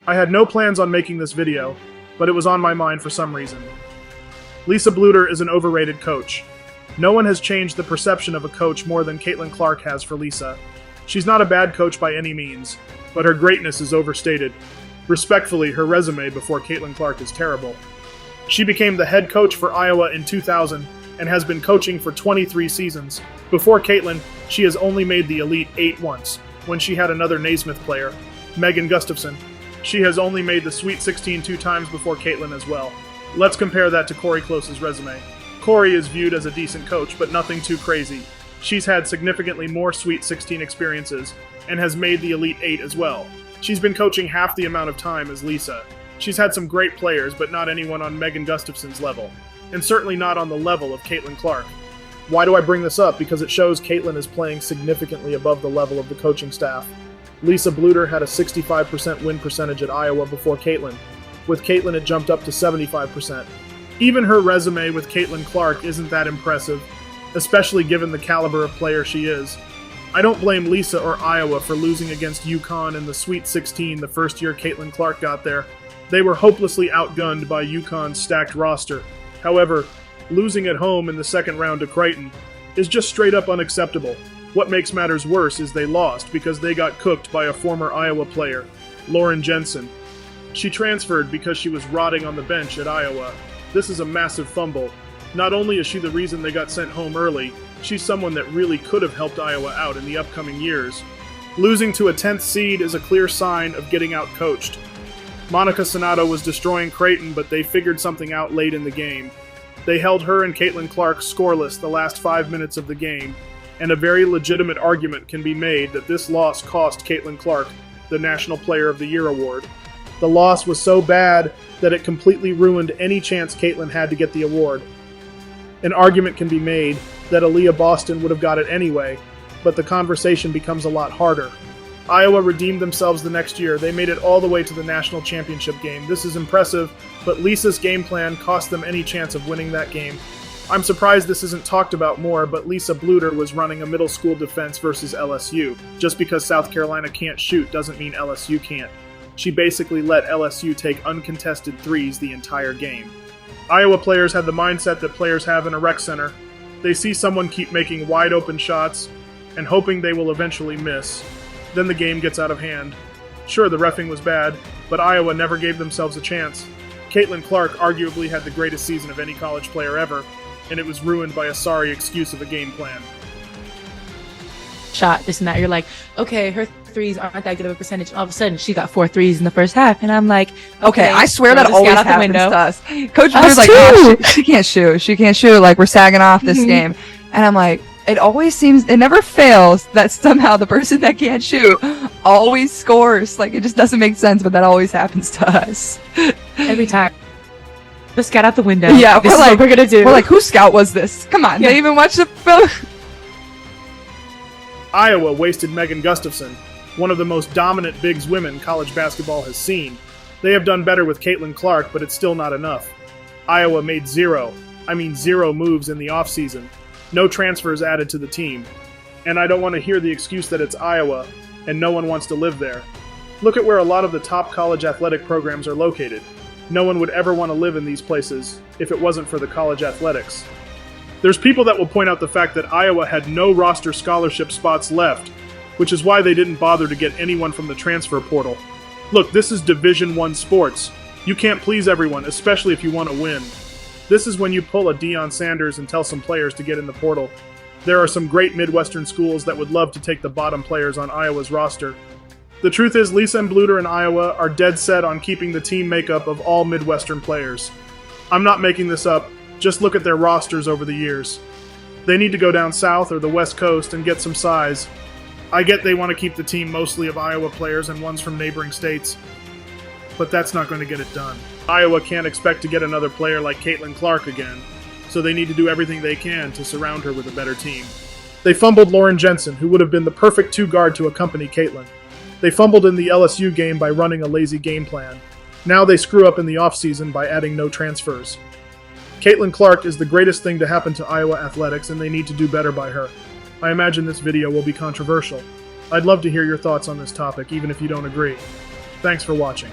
I had no plans on making this video, but it was on my mind for some reason. Lisa Bluder is an overrated coach. No one has changed the perception of a coach more than Caitlin Clark has for Lisa. She's not a bad coach by any means, but her greatness is overstated. Respectfully, her resume before Caitlin Clark is terrible. She became the head coach for Iowa in 2000 and has been coaching for 23 seasons. Before Caitlin, she has only made the Elite Eight once, when she had another Naismith player, Megan Gustafson. She has only made the Sweet 16 two times before Caitlin as well. Let's compare that to Corey Close's resume. Corey is viewed as a decent coach, but nothing too crazy. She's had significantly more Sweet 16 experiences, and has made the Elite Eight as well. She's been coaching half the amount of time as Lisa. She's had some great players, but not anyone on Megan Gustafson's level, and certainly not on the level of Caitlin Clark. Why do I bring this up? Because it shows Caitlin is playing significantly above the level of the coaching staff. Lisa Bluder had a 65% win percentage at Iowa before Caitlin. With Caitlin, it jumped up to 75%. Even her resume with Caitlin Clark isn't that impressive, especially given the caliber of player she is. I don't blame Lisa or Iowa for losing against UConn in the Sweet 16 the first year Caitlin Clark got there. They were hopelessly outgunned by UConn's stacked roster. However, losing at home in the second round to Creighton is just straight up unacceptable. What makes matters worse is they lost because they got cooked by a former Iowa player, Lauren Jensen. She transferred because she was rotting on the bench at Iowa. This is a massive fumble. Not only is she the reason they got sent home early, she's someone that really could have helped Iowa out in the upcoming years. Losing to a 10th seed is a clear sign of getting out-coached. Monica Sonato was destroying Creighton, but they figured something out late in the game. They held her and Caitlin Clark scoreless the last 5 minutes of the game, and a very legitimate argument can be made that this loss cost Caitlin Clark the National Player of the Year award. The loss was so bad that it completely ruined any chance Caitlin had to get the award. An argument can be made that Aaliyah Boston would have got it anyway, but the conversation becomes a lot harder. Iowa redeemed themselves the next year. They made it all the way to the national championship game. This is impressive, but Lisa's game plan cost them any chance of winning that game. I'm surprised this isn't talked about more, but Lisa Bluder was running a middle school defense versus LSU. Just because South Carolina can't shoot doesn't mean LSU can't. She basically let LSU take uncontested threes the entire game. Iowa players had the mindset that players have in a rec center. They see someone keep making wide open shots and hoping they will eventually miss. Then the game gets out of hand. Sure, the reffing was bad, but Iowa never gave themselves a chance. Caitlin Clark arguably had the greatest season of any college player ever, and it was ruined by a sorry excuse of a game plan. Shot, this and that. You're like, okay, her threes aren't that good of a percentage. All of a sudden, she got 4 threes in the first half, and I'm like, okay, I swear that always happens to us. Coach Bluder's like, oh, she can't shoot. She can't shoot. Like, we're sagging off this game. And I'm like, it always seems, it never fails that somehow the person that can't shoot always scores. Like, it just doesn't make sense, but that always happens to us. Every time. Just get out the window. Yeah, this is what we're gonna do. We're like, whose scout was this? Come on, they even watched the film. Iowa wasted Megan Gustafson, one of the most dominant bigs women college basketball has seen. They have done better with Caitlin Clark, but it's still not enough. Iowa made zero moves in the offseason. No transfers added to the team. And I don't want to hear the excuse that it's Iowa and no one wants to live there. Look at where a lot of the top college athletic programs are located. No one would ever want to live in these places if it wasn't for the college athletics. There's people that will point out the fact that Iowa had no roster scholarship spots left, which is why they didn't bother to get anyone from the transfer portal. Look, this is Division I sports. You can't please everyone, especially if you want to win. This is when you pull a Deion Sanders and tell some players to get in the portal. There are some great Midwestern schools that would love to take the bottom players on Iowa's roster. The truth is, Lisa and Bluder in Iowa are dead set on keeping the team makeup of all Midwestern players. I'm not making this up, just look at their rosters over the years. They need to go down south or the West Coast and get some size. I get they want to keep the team mostly of Iowa players and ones from neighboring states, but that's not going to get it done. Iowa can't expect to get another player like Caitlin Clark again, so they need to do everything they can to surround her with a better team. They fumbled Lauren Jensen, who would have been the perfect two-guard to accompany Caitlin. They fumbled in the LSU game by running a lazy game plan. Now they screw up in the offseason by adding no transfers. Caitlin Clark is the greatest thing to happen to Iowa athletics, and they need to do better by her. I imagine this video will be controversial. I'd love to hear your thoughts on this topic, even if you don't agree. Thanks for watching.